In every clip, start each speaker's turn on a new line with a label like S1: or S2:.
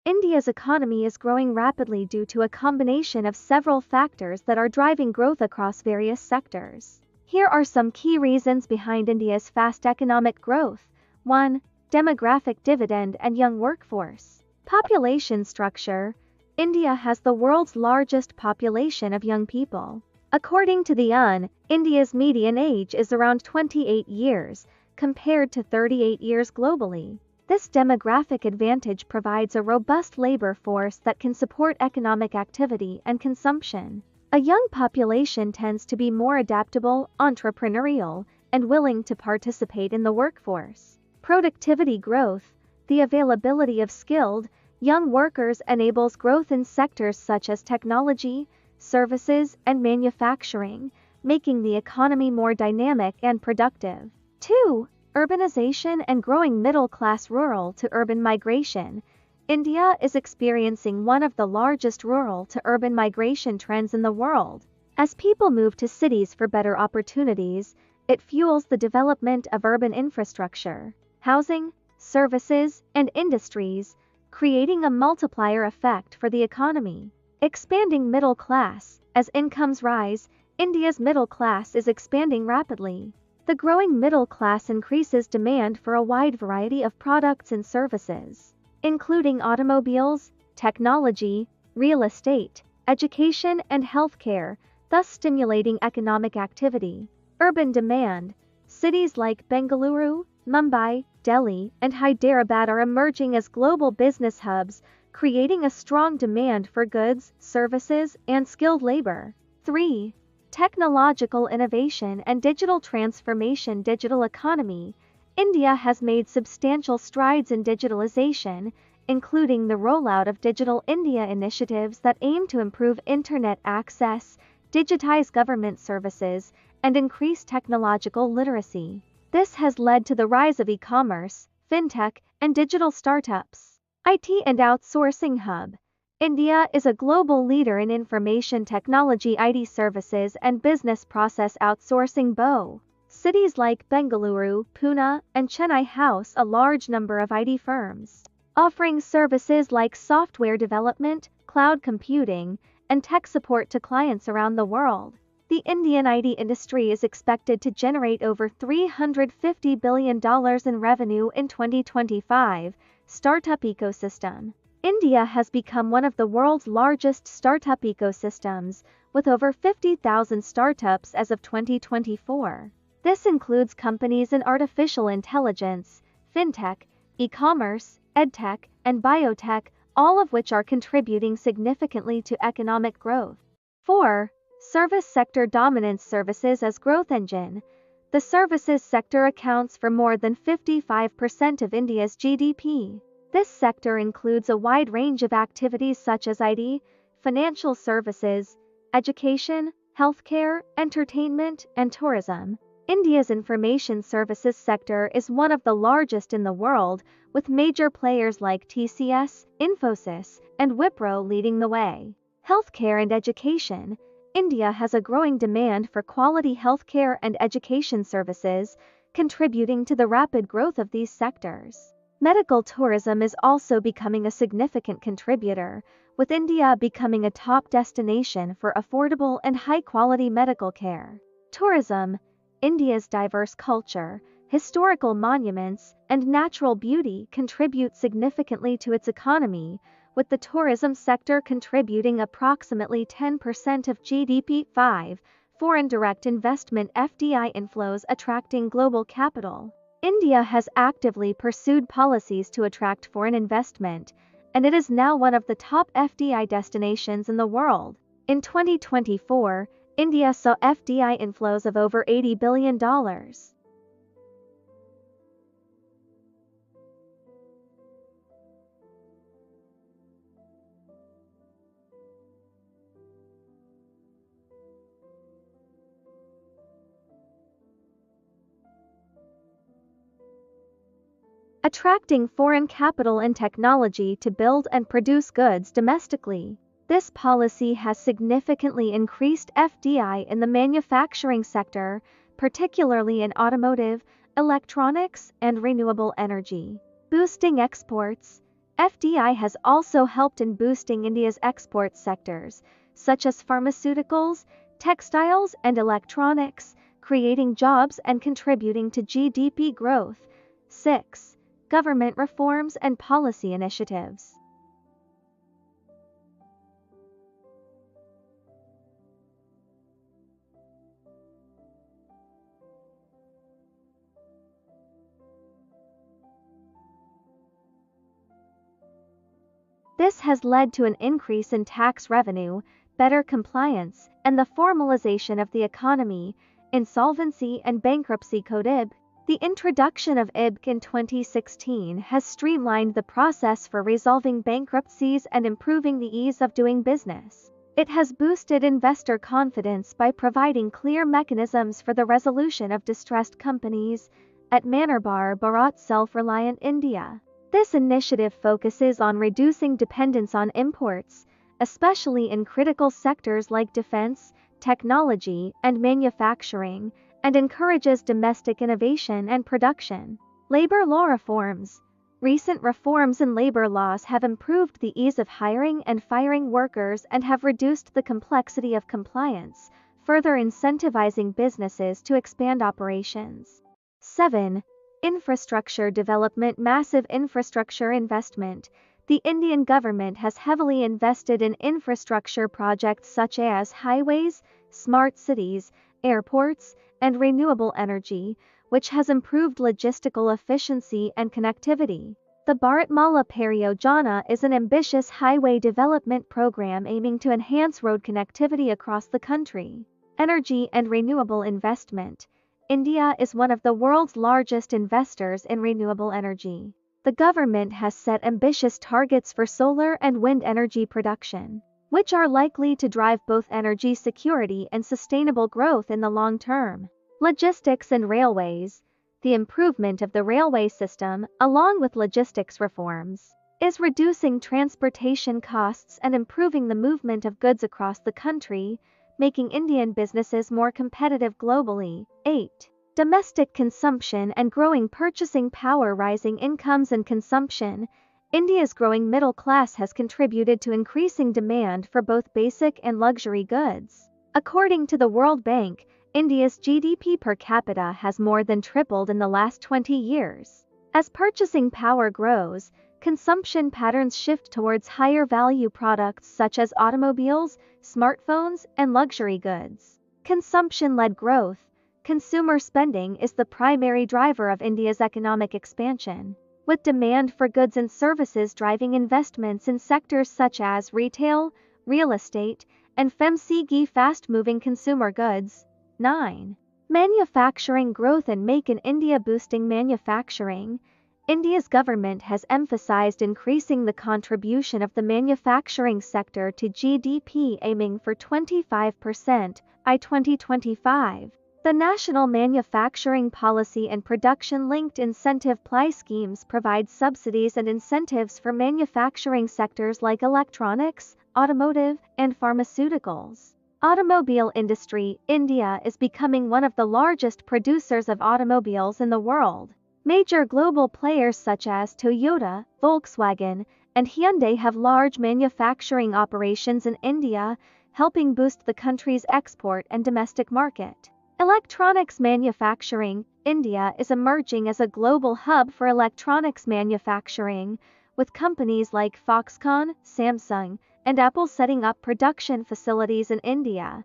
S1: India's economy is growing rapidly due to a combination of several factors that are driving growth across various sectors. Here are some key reasons behind India's fast economic growth. 1. Demographic dividend and young workforce. Population structure. India has the world's largest population of young people. According to the UN, India's median age is around 28 years, compared to 38 years globally. This demographic advantage provides a robust labor force that can support economic activity and consumption. A young population tends to be more adaptable, entrepreneurial, and willing to participate in the workforce. Productivity growth. The availability of skilled, young workers enables growth in sectors such as technology, services, and manufacturing, making the economy more dynamic and productive. 2. Urbanization and growing middle-class rural to urban migration. India is experiencing one of the largest rural to urban migration trends in the world. As people move to cities for better opportunities, it fuels the development of urban infrastructure, housing, services, and industries, creating a multiplier effect for the economy. Expanding middle class. As incomes rise, India's middle class is expanding rapidly. The growing middle class increases demand for a wide variety of products and services, including automobiles, technology, real estate, education, and healthcare, thus stimulating economic activity. Urban demand. Cities like Bengaluru, Mumbai, Delhi, and Hyderabad are emerging as global business hubs, creating a strong demand for goods, services, and skilled labor. 3. Technological innovation and digital transformation. Digital economy. India has made substantial strides in digitalization, including the rollout of Digital India initiatives that aim to improve internet access, digitize government services, and increase technological literacy. This has led to the rise of e-commerce, fintech, and digital startups. IT and outsourcing hub. India is a global leader in information technology, IT services, and business process outsourcing. Cities like Bengaluru, Pune, and Chennai house a large number of IT firms, offering services like software development, cloud computing, and tech support to clients around the world. The Indian IT industry is expected to generate over $350 billion in revenue in 2025. Startup ecosystem. India has become one of the world's largest startup ecosystems, with over 50,000 startups as of 2024. This includes companies in artificial intelligence, fintech, e-commerce, edtech, and biotech, all of which are contributing significantly to economic growth. 4. Service sector dominance. Services as growth engine. The services sector accounts for more than 55% of India's GDP. This sector includes a wide range of activities such as IT, financial services, education, healthcare, entertainment, and tourism. India's information services sector is one of the largest in the world, with major players like TCS, Infosys, and Wipro leading the way. Healthcare and education. India has a growing demand for quality healthcare and education services, contributing to the rapid growth of these sectors. Medical tourism is also becoming a significant contributor, with India becoming a top destination for affordable and high-quality medical care. Tourism. India's diverse culture, historical monuments, and natural beauty contribute significantly to its economy, with the tourism sector contributing approximately 10% of GDP. 5. Foreign direct investment. FDI inflows attracting global capital. India has actively pursued policies to attract foreign investment, and it is now one of the top FDI destinations in the world. In 2024, India saw FDI inflows of over $80 billion. Attracting foreign capital and technology to build and produce goods domestically. This policy has significantly increased FDI in the manufacturing sector, particularly in automotive, electronics, and renewable energy. Boosting exports. FDI has also helped in boosting India's export sectors, such as pharmaceuticals, textiles, and electronics, creating jobs and contributing to GDP growth. 6. Government reforms and policy initiatives. This has led to an increase in tax revenue, better compliance, and the formalization of the economy. Insolvency and Bankruptcy Code (IB). The introduction of IBC in 2016 has streamlined the process for resolving bankruptcies and improving the ease of doing business. It has boosted investor confidence by providing clear mechanisms for the resolution of distressed companies. Atmanirbhar Bharat Self-Reliant India. This initiative focuses on reducing dependence on imports, especially in critical sectors like defense, technology, and manufacturing, and encourages domestic innovation and production. Labor law reforms. Recent reforms in labor laws have improved the ease of hiring and firing workers and have reduced the complexity of compliance, further incentivizing businesses to expand operations. 7. Infrastructure development. Massive infrastructure investment. The Indian government has heavily invested in infrastructure projects such as highways, smart cities, airports, and renewable energy, which has improved logistical efficiency and connectivity. The Bharatmala Pariyojana is an ambitious highway development program aiming to enhance road connectivity across the country. Energy and renewable investment. India is one of the world's largest investors in renewable energy. The government has set ambitious targets for solar and wind energy production, which are likely to drive both energy security and sustainable growth in the long term. Logistics and railways. The improvement of the railway system, along with logistics reforms, is reducing transportation costs and improving the movement of goods across the country, making Indian businesses more competitive globally. 8. Domestic consumption and growing purchasing power. Rising incomes and consumption. India's growing middle class has contributed to increasing demand for both basic and luxury goods. According to the World Bank, India's GDP per capita has more than tripled in the last 20 years. As purchasing power grows, consumption patterns shift towards higher value products such as automobiles, smartphones, and luxury goods. Consumption-led growth. Consumer spending is the primary driver of India's economic expansion, with demand for goods and services driving investments in sectors such as retail, real estate, and FMCG fast-moving consumer goods. 9. Manufacturing growth and Make in India. Boosting manufacturing. India's government has emphasized increasing the contribution of the manufacturing sector to GDP, aiming for 25% by 2025. The National Manufacturing Policy and Production-Linked Incentive PLI schemes provide subsidies and incentives for manufacturing sectors like electronics, automotive, and pharmaceuticals. Automobile industry. India is becoming one of the largest producers of automobiles in the world. Major global players such as Toyota, Volkswagen, and Hyundai have large manufacturing operations in India, helping boost the country's export and domestic market. Electronics manufacturing. India is emerging as a global hub for electronics manufacturing, with companies like Foxconn, Samsung, and Apple setting up production facilities in India.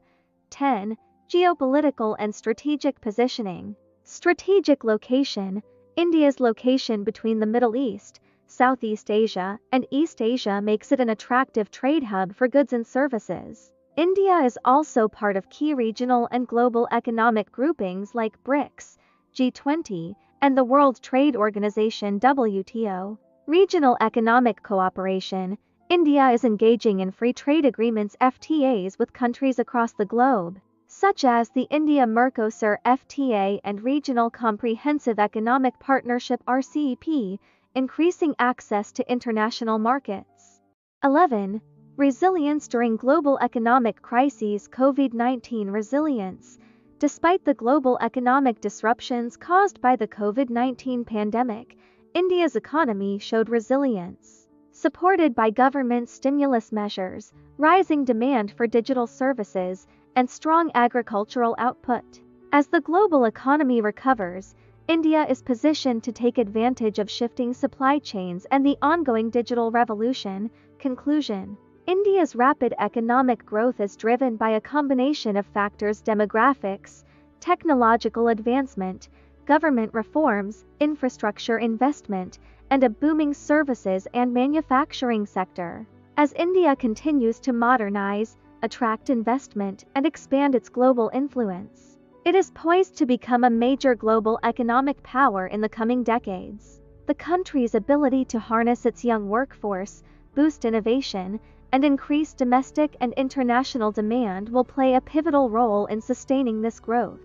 S1: 10. Geopolitical and strategic positioning. Strategic location. India's location between the Middle East, Southeast Asia, and East Asia makes it an attractive trade hub for goods and services. India is also part of key regional and global economic groupings like BRICS, G20, and the World Trade Organization (WTO). Regional economic cooperation. India is engaging in free trade agreements (FTAs) with countries across the globe, such as the India-Mercosur FTA and Regional Comprehensive Economic Partnership (RCEP), increasing access to international markets. 11. Resilience during global economic crises. COVID-19 resilience. Despite the global economic disruptions caused by the COVID-19 pandemic, India's economy showed resilience. supported by government stimulus measures, rising demand for digital services, and strong agricultural output. As the global economy recovers, India is positioned to take advantage of shifting supply chains and the ongoing digital revolution. Conclusion: India's rapid economic growth is driven by a combination of factors: demographics, technological advancement, government reforms, infrastructure investment, and a booming services and manufacturing sector. As India continues to modernize, attract investment, and expand its global influence, it is poised to become a major global economic power in the coming decades. The country's ability to harness its young workforce, boost innovation, and increase domestic and international demand will play a pivotal role in sustaining this growth.